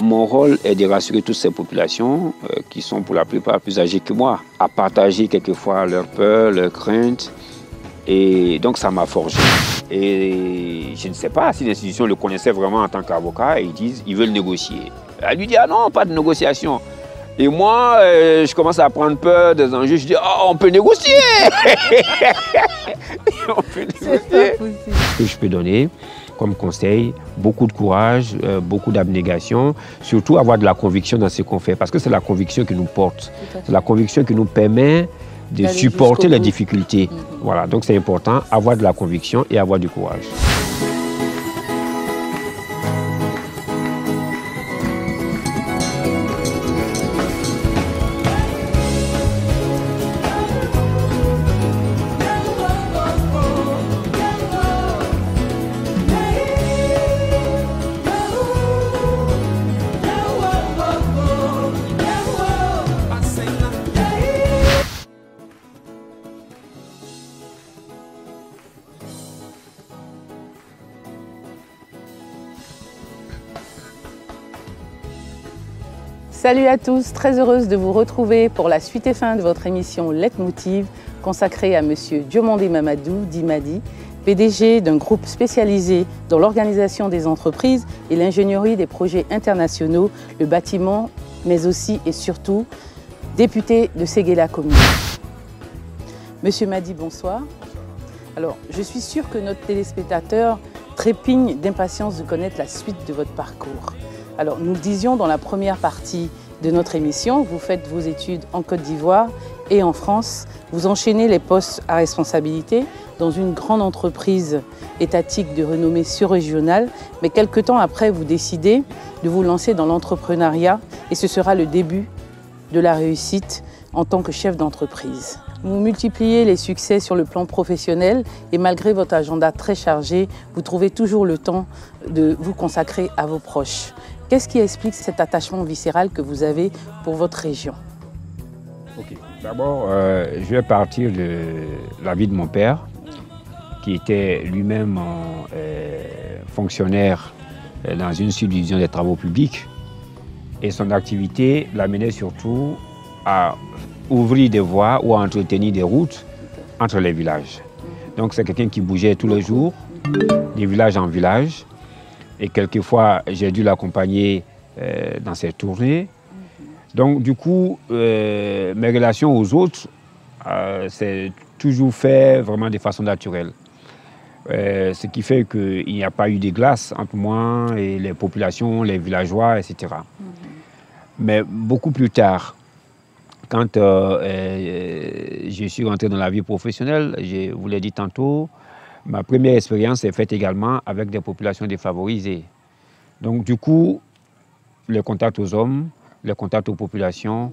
Mon rôle est de rassurer toutes ces populations qui sont pour la plupart plus âgées que moi, à partager quelquefois leurs peurs, leurs craintes. Et donc ça m'a forgé. Et je ne sais pas si l'institution le connaissait vraiment en tant qu'avocat et ils disent ils veulent négocier. Elle lui dit ah non, pas de négociation. Et moi, je commence à prendre peur des enjeux. Je dis oh, on peut négocier. On peut négocier. Ce que je peux donner comme conseil, beaucoup de courage, beaucoup d'abnégation, surtout avoir de la conviction dans ce qu'on fait, parce que c'est la conviction qui nous porte, c'est la conviction qui nous permet de supporter les difficultés. Voilà, donc c'est important, avoir de la conviction et avoir du courage. Salut à tous, très heureuse de vous retrouver pour la suite et fin de votre émission Leitmotiv consacrée à Monsieur Diomandé Mamadou, dit Madi, PDG d'un groupe spécialisé dans l'organisation des entreprises et l'ingénierie des projets internationaux, le bâtiment, mais aussi et surtout député de Séguéla Commune. Monsieur Madi, bonsoir. Alors, je suis sûre que notre téléspectateur trépigne d'impatience de connaître la suite de votre parcours. Alors, nous le disions dans la première partie de notre émission, vous faites vos études en Côte d'Ivoire et en France. Vous enchaînez les postes à responsabilité dans une grande entreprise étatique de renommée surrégionale. Mais quelques temps après, vous décidez de vous lancer dans l'entrepreneuriat et ce sera le début de la réussite en tant que chef d'entreprise. Vous multipliez les succès sur le plan professionnel et malgré votre agenda très chargé, vous trouvez toujours le temps de vous consacrer à vos proches. Qu'est-ce qui explique cet attachement viscéral que vous avez pour votre région? Ok. D'abord, je vais partir de la vie de mon père, qui était lui-même fonctionnaire dans une subdivision des travaux publics. Et son activité l'amenait surtout à ouvrir des voies ou à entretenir des routes entre les villages. Donc c'est quelqu'un qui bougeait tous les jours, de village en village. Et quelquefois, j'ai dû l'accompagner dans ses tournées. Donc, du coup, mes relations aux autres, c'est toujours fait vraiment de façon naturelle. Ce qui fait qu'il n'y a pas eu de glace entre moi et les populations, les villageois, etc. Mais beaucoup plus tard, quand je suis rentré dans la vie professionnelle, je vous l'ai dit tantôt, ma première expérience est faite également avec des populations défavorisées. Donc du coup, les contacts aux hommes, les contacts aux populations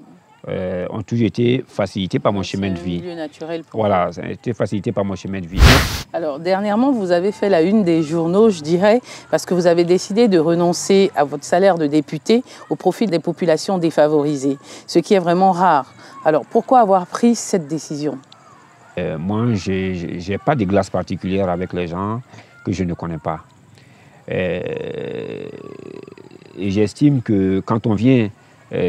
ont toujours été facilités par mon chemin de vie. C'est un milieu naturel pour voilà, ça a été facilité par mon chemin de vie. Alors dernièrement, vous avez fait la une des journaux, je dirais, parce que vous avez décidé de renoncer à votre salaire de député au profit des populations défavorisées, ce qui est vraiment rare. Alors pourquoi avoir pris cette décision ? Moi, je n'ai pas de glace particulière avec les gens que je ne connais pas. Et j'estime que quand on vient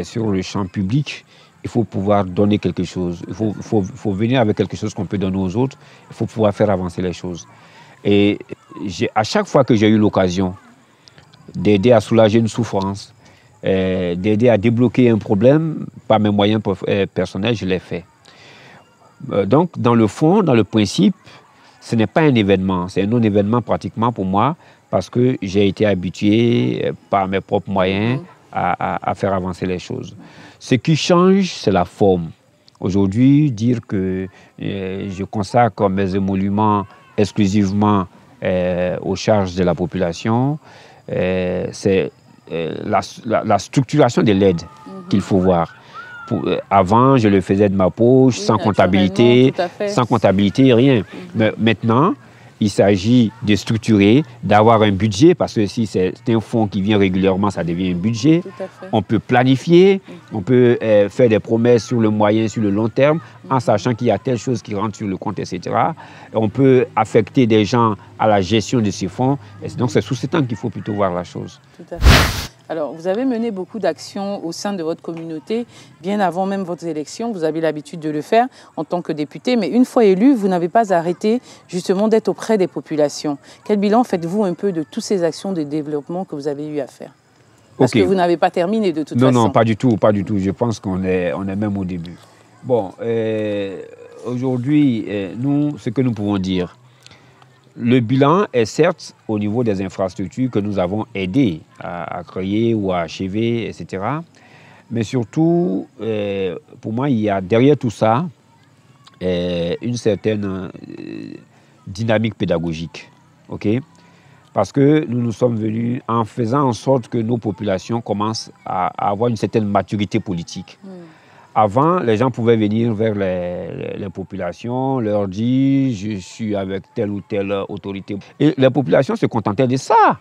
sur le champ public, il faut pouvoir donner quelque chose. Il faut venir avec quelque chose qu'on peut donner aux autres. Il faut pouvoir faire avancer les choses. Et à chaque fois que j'ai eu l'occasion d'aider à soulager une souffrance, d'aider à débloquer un problème par mes moyens personnels, je l'ai fait. Donc, dans le fond, dans le principe, ce n'est pas un événement, c'est un non-événement pratiquement pour moi parce que j'ai été habitué par mes propres moyens à faire avancer les choses. Ce qui change, c'est la forme. Aujourd'hui, dire que je consacre mes émoluments exclusivement aux charges de la population, c'est la structuration de l'aide qu'il faut voir. Avant, je le faisais de ma poche, oui, sans comptabilité, rien. Mais maintenant, il s'agit de structurer, d'avoir un budget, parce que si c'est un fonds qui vient régulièrement, ça devient un budget. On peut planifier, on peut faire des promesses sur le moyen, sur le long terme, en sachant qu'il y a telle chose qui rentre sur le compte, etc. On peut affecter des gens à la gestion de ces fonds. Et donc, c'est sous cet angle qu'il faut plutôt voir la chose. Tout à fait. Alors, vous avez mené beaucoup d'actions au sein de votre communauté, bien avant même votre élection. Vous avez l'habitude de le faire en tant que député, mais une fois élu, vous n'avez pas arrêté justement d'être auprès des populations. Quel bilan faites-vous un peu de toutes ces actions de développement que vous avez eu à faire? Parce que vous n'avez pas terminé de toute façon. Non, pas du tout, pas du tout. Je pense qu'on est même au début. Bon, aujourd'hui, nous, ce que nous pouvons dire, le bilan est certes au niveau des infrastructures que nous avons aidé à créer ou à achever, etc. Mais surtout, pour moi, il y a derrière tout ça une certaine dynamique pédagogique. Okay? Parce que nous nous sommes venus en faisant en sorte que nos populations commencent à avoir une certaine maturité politique. Avant, les gens pouvaient venir vers les populations, leur dire « je suis avec telle ou telle autorité ». Et les populations se contentaient de ça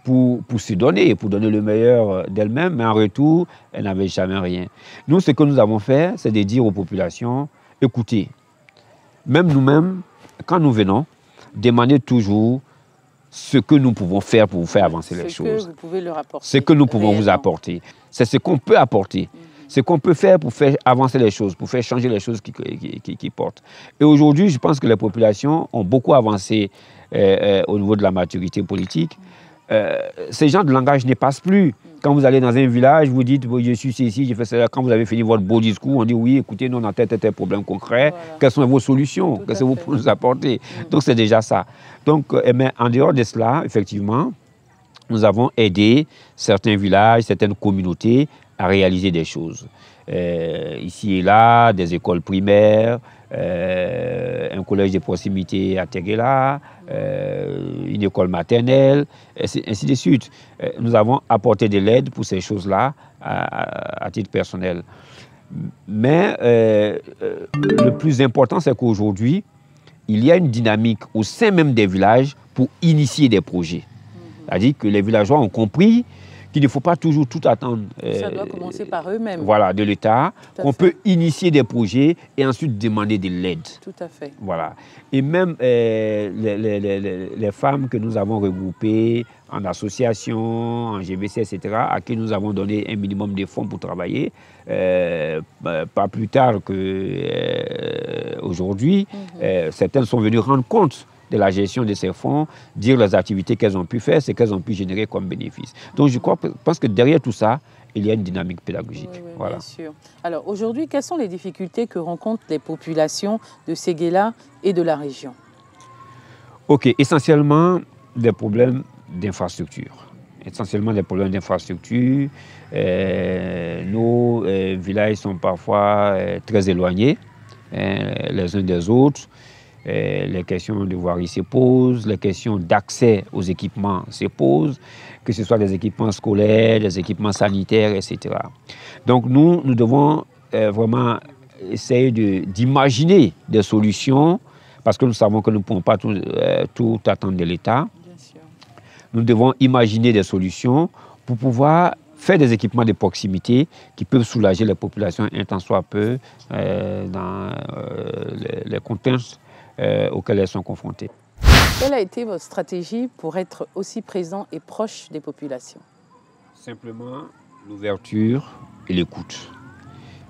pour se donner, pour donner le meilleur d'elles-mêmes, mais en retour, elles n'avaient jamais rien. Nous, ce que nous avons fait, c'est de dire aux populations « écoutez, même nous-mêmes, quand nous venons, demandez toujours ce que nous pouvons faire pour vous faire avancer les choses. Ce que vous pouvez leur apporter. Ce que nous pouvons vous apporter. C'est ce qu'on peut apporter. Ce qu'on peut faire pour faire avancer les choses, pour faire changer les choses qui portent. Et aujourd'hui, je pense que les populations ont beaucoup avancé au niveau de la maturité politique. Ces genres de langage ne passent plus. Quand vous allez dans un village, vous dites « je suis ici, j'ai fait ça ». Quand vous avez fini votre beau discours, on dit « oui, écoutez, nous on a tel problème concret, voilà. Quelles sont vos solutions, qu'est-ce que vous pouvez nous apporter ?» Donc c'est déjà ça. Donc, mais en dehors de cela, effectivement, nous avons aidé certains villages, certaines communautés à réaliser des choses. Ici et là, des écoles primaires, un collège de proximité à Teguela, une école maternelle, ainsi de suite. Nous avons apporté de l'aide pour ces choses-là à titre personnel. Mais le plus important, c'est qu'aujourd'hui, il y a une dynamique au sein même des villages pour initier des projets. C'est-à-dire que les villageois ont compris qu'il ne faut pas toujours tout attendre. Ça doit commencer par eux-mêmes. Voilà, de l'État, qu'on peut initier des projets et ensuite demander de l'aide. Tout à fait. Voilà. Et même les femmes que nous avons regroupées en association, en GBC, etc., à qui nous avons donné un minimum de fonds pour travailler, pas plus tard qu'aujourd'hui, certaines sont venues rendre compte de la gestion de ces fonds, dire les activités qu'elles ont pu faire, ce qu'elles ont pu générer comme bénéfice. Donc je pense que derrière tout ça, il y a une dynamique pédagogique. Oui, voilà. Bien sûr. Alors aujourd'hui, quelles sont les difficultés que rencontrent les populations de Séguéla et de la région? Ok, essentiellement des problèmes d'infrastructure. Essentiellement des problèmes d'infrastructure. Nos villages sont parfois très éloignés les uns des autres. Les questions de voirie se posent, les questions d'accès aux équipements se posent, que ce soit des équipements scolaires, des équipements sanitaires, etc. Donc nous devons vraiment essayer d'imaginer des solutions, parce que nous savons que nous ne pouvons pas tout attendre de l'État. Nous devons imaginer des solutions pour pouvoir faire des équipements de proximité qui peuvent soulager les populations un tant soit peu dans les contraintes auxquelles elles sont confrontées. Quelle a été votre stratégie pour être aussi présent et proche des populations? Simplement l'ouverture et l'écoute.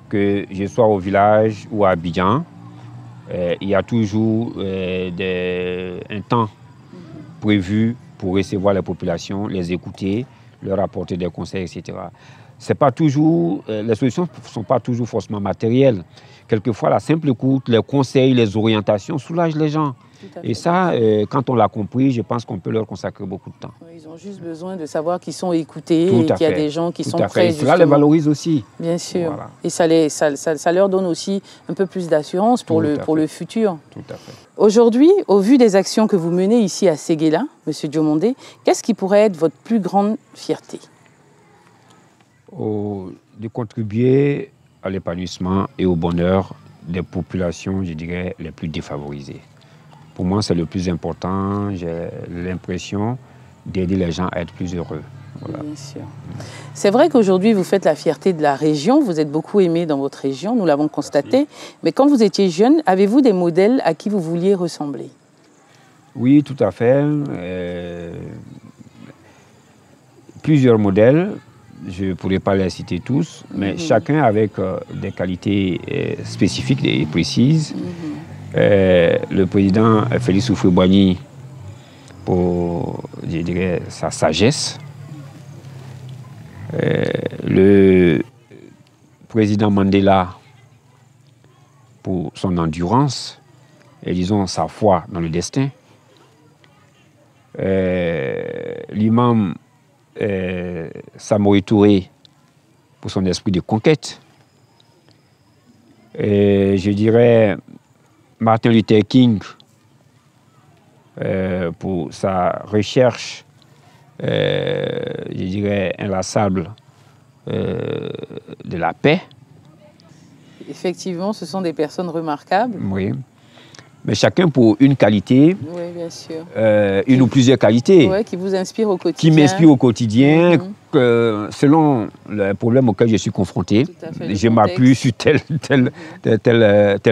Que je sois au village ou à Abidjan, il y a toujours un temps prévu pour recevoir les populations, les écouter, leur apporter des conseils, etc. C'est pas toujours, les solutions ne sont pas toujours forcément matérielles. Quelquefois, la simple écoute, les conseils, les orientations soulagent les gens. Et ça, quand on l'a compris, je pense qu'on peut leur consacrer beaucoup de temps. Ils ont juste besoin de savoir qu'ils sont écoutés et qu'il y a des gens qui sont prêts. Et cela les valorise aussi. Bien sûr. Voilà. Et ça leur donne aussi un peu plus d'assurance pour le futur. Tout à fait. Aujourd'hui, au vu des actions que vous menez ici à Séguéla, M. Diomondé, qu'est-ce qui pourrait être votre plus grande fierté? De contribuer à l'épanouissement et au bonheur des populations, je dirais, les plus défavorisées. Pour moi, c'est le plus important. J'ai l'impression d'aider les gens à être plus heureux. Voilà. Bien sûr. C'est vrai qu'aujourd'hui, vous faites la fierté de la région. Vous êtes beaucoup aimé dans votre région, nous l'avons constaté. Merci. Mais quand vous étiez jeune, avez-vous des modèles à qui vous vouliez ressembler? Oui, tout à fait. plusieurs modèles. Je ne pourrais pas les citer tous, mais chacun avec des qualités spécifiques et précises. Le président Félix Houphouët-Boigny pour, je dirais, sa sagesse. Le président Mandela pour son endurance et, disons, sa foi dans le destin. L'imam Samori Touré pour son esprit de conquête. Et je dirais Martin Luther King pour sa recherche, je dirais, inlassable de la paix. Effectivement, ce sont des personnes remarquables. Oui. Mais chacun pour une qualité, oui, bien sûr. Une ou plusieurs qualités. Oui, qui vous inspirent au quotidien. Qui m'inspirent au quotidien, selon le problème auquel je suis confronté. Je m'appuie sur telle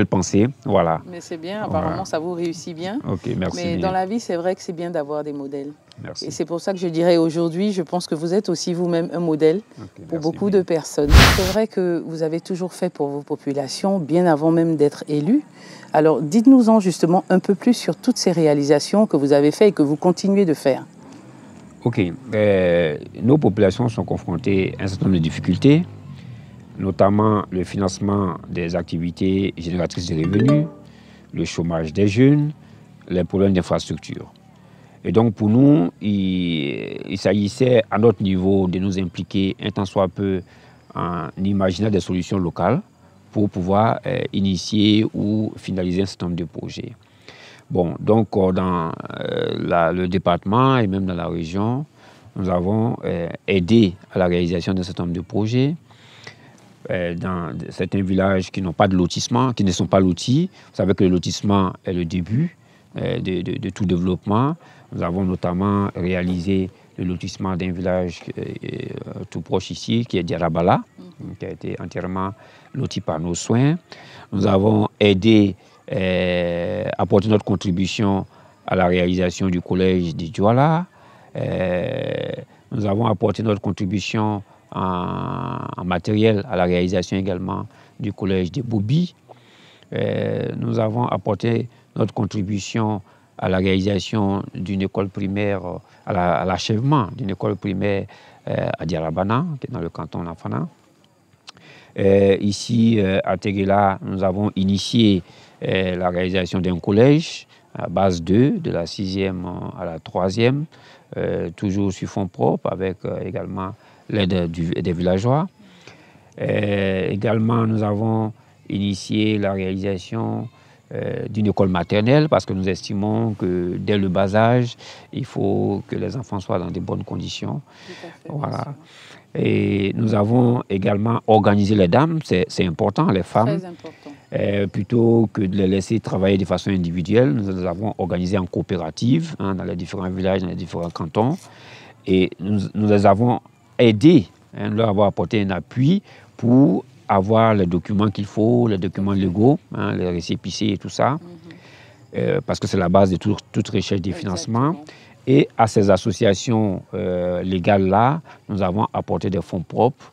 pensée. Voilà. Mais c'est bien, apparemment ça vous réussit bien. Ok, merci. Mais dans la vie, c'est vrai que c'est bien d'avoir des modèles. Merci. Et c'est pour ça que je dirais aujourd'hui, je pense que vous êtes aussi vous-même un modèle pour beaucoup de personnes. C'est vrai que vous avez toujours fait pour vos populations, bien avant même d'être élu. Alors, dites-nous-en justement un peu plus sur toutes ces réalisations que vous avez faites et que vous continuez de faire. Ok. Nos populations sont confrontées à un certain nombre de difficultés, notamment le financement des activités génératrices de revenus, le chômage des jeunes, les problèmes d'infrastructure. Et donc, pour nous, il s'agissait à notre niveau de nous impliquer un tant soit peu en imaginant des solutions locales pour pouvoir initier ou finaliser un certain nombre de projets. Bon, donc dans le département et même dans la région, nous avons aidé à la réalisation d'un certain nombre de projets dans certains villages qui n'ont pas de lotissement, qui ne sont pas lotis. Vous savez que le lotissement est le début de tout développement. Nous avons notamment réalisé le lotissement d'un village tout proche ici, qui est Diarabala, qui a été entièrement loti par nos soins. Nous avons aidé, apporté notre contribution à la réalisation du collège de Douala. Nous avons apporté notre contribution en matériel à la réalisation également du collège de Boubi. Nous avons apporté notre contribution à la réalisation d'une école primaire, à l'achèvement d'une école primaire à Diarabana, qui est dans le canton d'Afana. Ici, à Teguela, nous avons initié la réalisation d'un collège à base 2, de la 6e à la 3e, toujours sur fonds propres, avec également l'aide des villageois. Également, nous avons initié la réalisation d'une école maternelle, parce que nous estimons que dès le bas âge, il faut que les enfants soient dans de bonnes conditions. Voilà. Et nous avons également organisé les dames, c'est important, les femmes. Très important. Plutôt que de les laisser travailler de façon individuelle, nous les avons organisées en coopérative, dans les différents villages, dans les différents cantons. Et nous les avons aidés, nous leur avons apporté un appui pour avoir les documents qu'il faut, les documents légaux, les récépissés et tout ça, parce que c'est la base de toute recherche des financements. Et à ces associations légales-là, nous avons apporté des fonds propres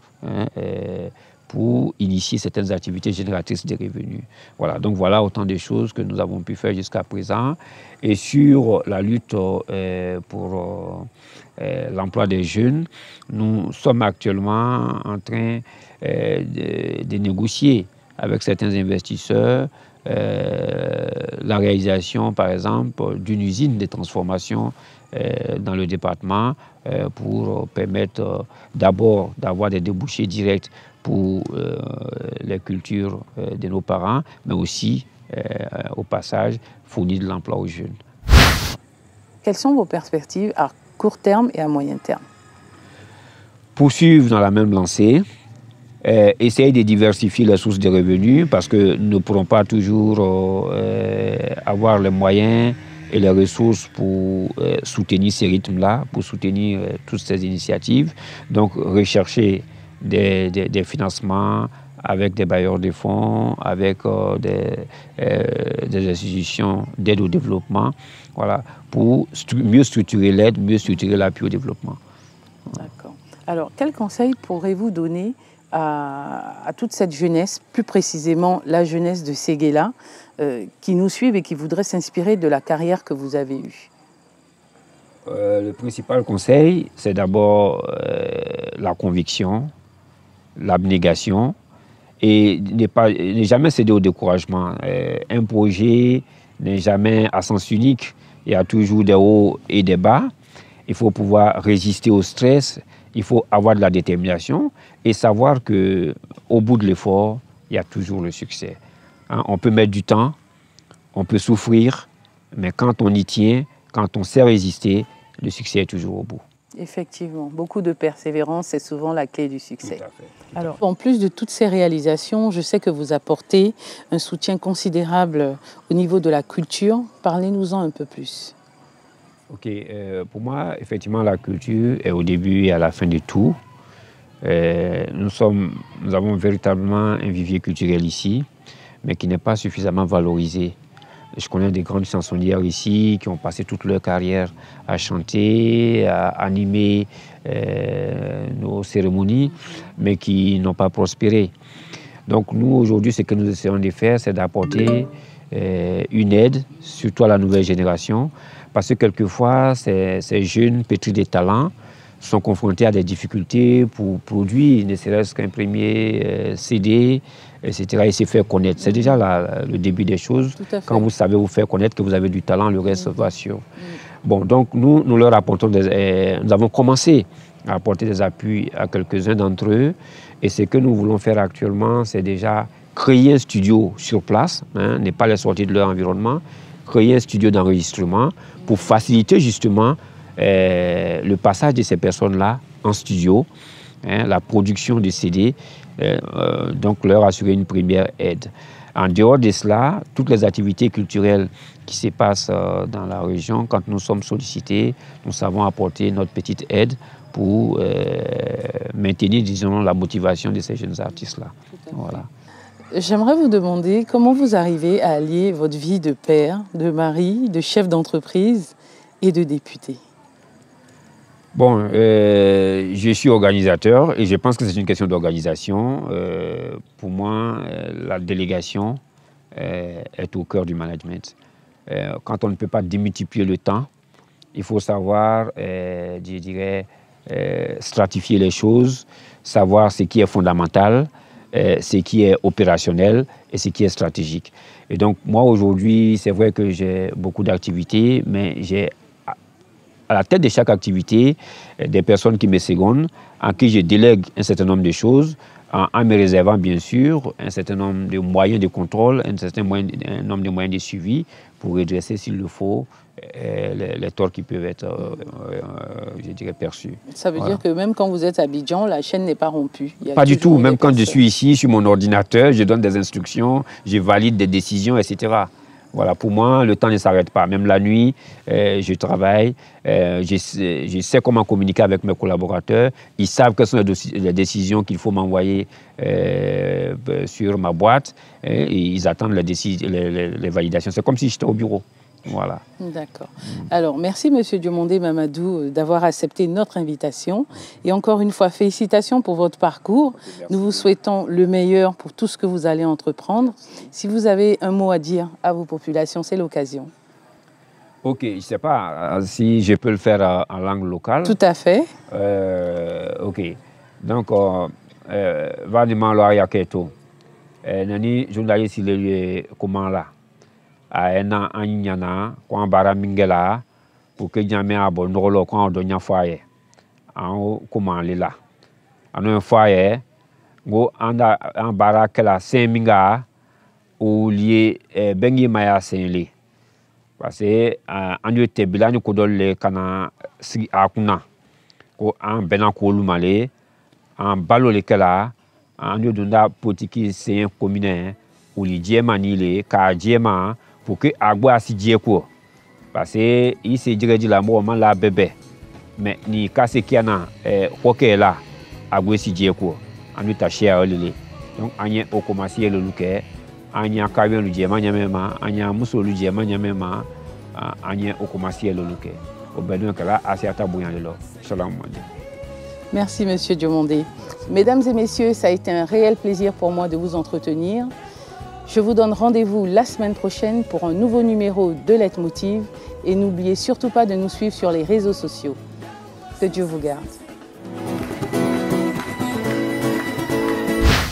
pour initier certaines activités génératrices de revenus. Voilà, donc voilà autant de choses que nous avons pu faire jusqu'à présent. Et sur la lutte pour l'emploi des jeunes, nous sommes actuellement en train de négocier avec certains investisseurs la réalisation, par exemple, d'une usine de transformation dans le département pour permettre d'abord d'avoir des débouchés directs pour les cultures de nos parents, mais aussi, au passage, fournir de l'emploi aux jeunes. Quelles sont vos perspectives à court terme et à moyen terme? Poursuivre dans la même lancée, essayer de diversifier les sources de revenus, parce que nous ne pourrons pas toujours avoir les moyens et les ressources pour soutenir ces rythmes-là, pour soutenir toutes ces initiatives. Donc, rechercher des financements avec des bailleurs de fonds, avec des institutions d'aide au développement, voilà, pour mieux structurer l'aide, mieux structurer l'appui au développement. D'accord. Alors, quel conseil pourrez-vous donner à toute cette jeunesse, plus précisément la jeunesse de Séguéla, qui nous suivent et qui voudraient s'inspirer de la carrière que vous avez eue? Le principal conseil, c'est d'abord la conviction, l'abnégation et ne jamais céder au découragement. Un projet n'est jamais à sens unique, il y a toujours des hauts et des bas. Il faut pouvoir résister au stress, il faut avoir de la détermination et savoir qu'au bout de l'effort, il y a toujours le succès. Hein, on peut mettre du temps, on peut souffrir, mais quand on y tient, quand on sait résister, le succès est toujours au bout. Effectivement, beaucoup de persévérance, c'est souvent la clé du succès. Tout à fait. Alors, en plus de toutes ces réalisations, je sais que vous apportez un soutien considérable au niveau de la culture. Parlez-nous-en un peu plus. Ok, pour moi, effectivement, la culture est au début et à la fin de tout. Nous avons véritablement un vivier culturel ici, mais qui n'est pas suffisamment valorisé. Je connais des grandes chansonnières ici qui ont passé toute leur carrière à chanter, à animer nos cérémonies, mais qui n'ont pas prospéré. Donc nous, aujourd'hui, ce que nous essayons de faire, c'est d'apporter une aide, surtout à la nouvelle génération, parce que quelquefois, ces jeunes pétris de talents sont confrontés à des difficultés pour produire, ne serait-ce qu'un premier CD, etc., et se faire connaître. C'est déjà le début des choses. Quand vous savez vous faire connaître, que vous avez du talent, le reste va sur. Bon, donc nous leur apportons nous avons commencé à apporter des appuis à quelques-uns d'entre eux, et ce que nous voulons faire actuellement, c'est déjà créer un studio sur place, ne pas les sortir de leur environnement, créer un studio d'enregistrement pour faciliter justement le passage de ces personnes-là en studio, la production de CD, donc leur assurer une première aide. En dehors de cela, toutes les activités culturelles qui se passent dans la région, quand nous sommes sollicités, nous savons apporter notre petite aide pour maintenir, disons, la motivation de ces jeunes artistes-là. Voilà. J'aimerais vous demander comment vous arrivez à allier votre vie de père, de mari, de chef d'entreprise et de député. Bon, je suis organisateur et je pense que c'est une question d'organisation. Pour moi, la délégation est au cœur du management. Quand on ne peut pas démultiplier le temps, il faut savoir, je dirais, stratifier les choses, savoir ce qui est fondamental, ce qui est opérationnel et ce qui est stratégique. Et donc, moi, aujourd'hui, c'est vrai que j'ai beaucoup d'activités, mais j'ai à la tête de chaque activité des personnes qui me secondent, à qui je délègue un certain nombre de choses, en me réservant bien sûr un certain nombre de moyens de contrôle, un nombre de moyens de suivi pour redresser s'il le faut les torts qui peuvent être, je dirais, perçus. Ça veut dire que même quand vous êtes à Abidjan, la chaîne n'est pas rompue? Pas du tout. Même quand je suis ici, sur mon ordinateur, je donne des instructions, je valide des décisions, etc. Voilà, pour moi, le temps ne s'arrête pas. Même la nuit, je travaille, je sais comment communiquer avec mes collaborateurs. Ils savent quelles sont les décisions qu'il faut m'envoyer sur ma boîte. Et ils attendent les validations. C'est comme si j'étais au bureau. Voilà. D'accord. Alors, merci Monsieur Diomandé Mamadou d'avoir accepté notre invitation. Et encore une fois, félicitations pour votre parcours. Merci. Nous vous souhaitons le meilleur pour tout ce que vous allez entreprendre. Si vous avez un mot à dire à vos populations, c'est l'occasion. Ok, je ne sais pas si je peux le faire en langue locale. Tout à fait. Ok. Donc, Vandima Loaria Keto. Nani, journaliste, il est comment là? Aena anyana kwa bara mingela pour que nyame abo ndolo kwa do nya foyer an kuma lela anu foyer go anda an bara kala seminga ou lié bengi maya senle parce que anu tebilani ko dolle kana si akuna ko an bena ko lumale an balole kala anu dunda potiki sen commune ou li diema ni le ka diema pour que agbo asi dieko parce que il se dirait la mo man la bébé mais ni kase kiana koke la agbo si dieko anu ta share lele donc anya o commencer le luke anya kawen lu diema nyamema anya muso lu diema nyamema anya o commencer le luke o bedon kala asiata buyan lo salam alaikum. Merci Monsieur Diomandé. Mesdames et messieurs, ça a été un réel plaisir pour moi de vous entretenir. Je vous donne rendez-vous la semaine prochaine pour un nouveau numéro de Leitmotiv et n'oubliez surtout pas de nous suivre sur les réseaux sociaux. Que Dieu vous garde.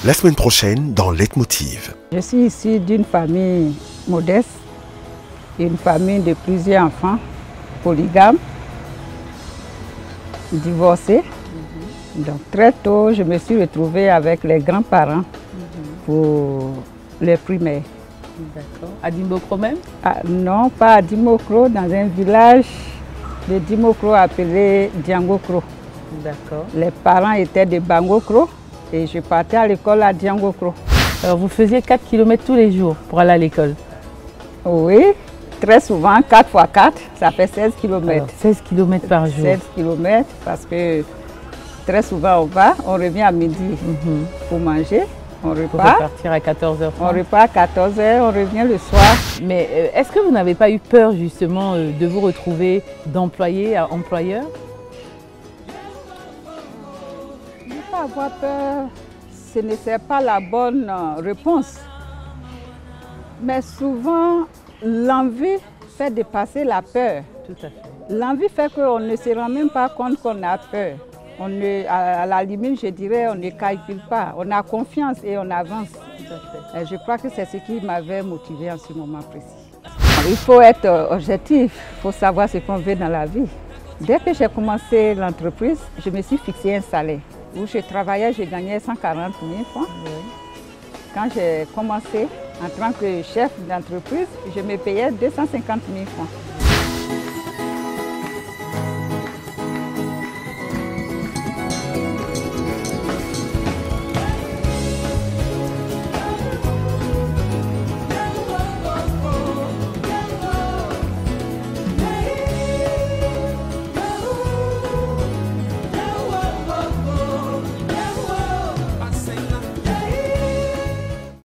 La semaine prochaine dans Leitmotiv. Je suis issue d'une famille modeste, une famille de plusieurs enfants, polygames, divorcés. Donc très tôt, je me suis retrouvée avec les grands-parents pour les primaires. D'accord. À Dimokro même? Non, pas à Dimokro, dans un village de Dimokro appelé Diangokro. D'accord. Les parents étaient de Bangokro et je partais à l'école à Diangokro. Alors vous faisiez 4 km tous les jours pour aller à l'école? Oui, très souvent, 4 x 4, ça fait 16 km. Alors, 16 km par jour. 16 km parce que très souvent on revient à midi pour manger, on repart. Pour repartir à 14h30. On repart à 14h, on revient le soir. Mais est-ce que vous n'avez pas eu peur justement de vous retrouver d'employé à employeur? Ne pas avoir peur, ce n'est pas la bonne réponse. Mais souvent, l'envie fait dépasser la peur. Tout à fait. L'envie fait qu'on ne se rend même pas compte qu'on a peur. À la limite, je dirais, on ne calcule pas. On a confiance et on avance. Tout à fait. Et je crois que c'est ce qui m'avait motivé en ce moment précis. Il faut être objectif, il faut savoir ce qu'on veut dans la vie. Dès que j'ai commencé l'entreprise, je me suis fixé un salaire. Où je travaillais, je gagnais 140 000 francs. Oui. Quand j'ai commencé en tant que chef d'entreprise, je me payais 250 000 francs.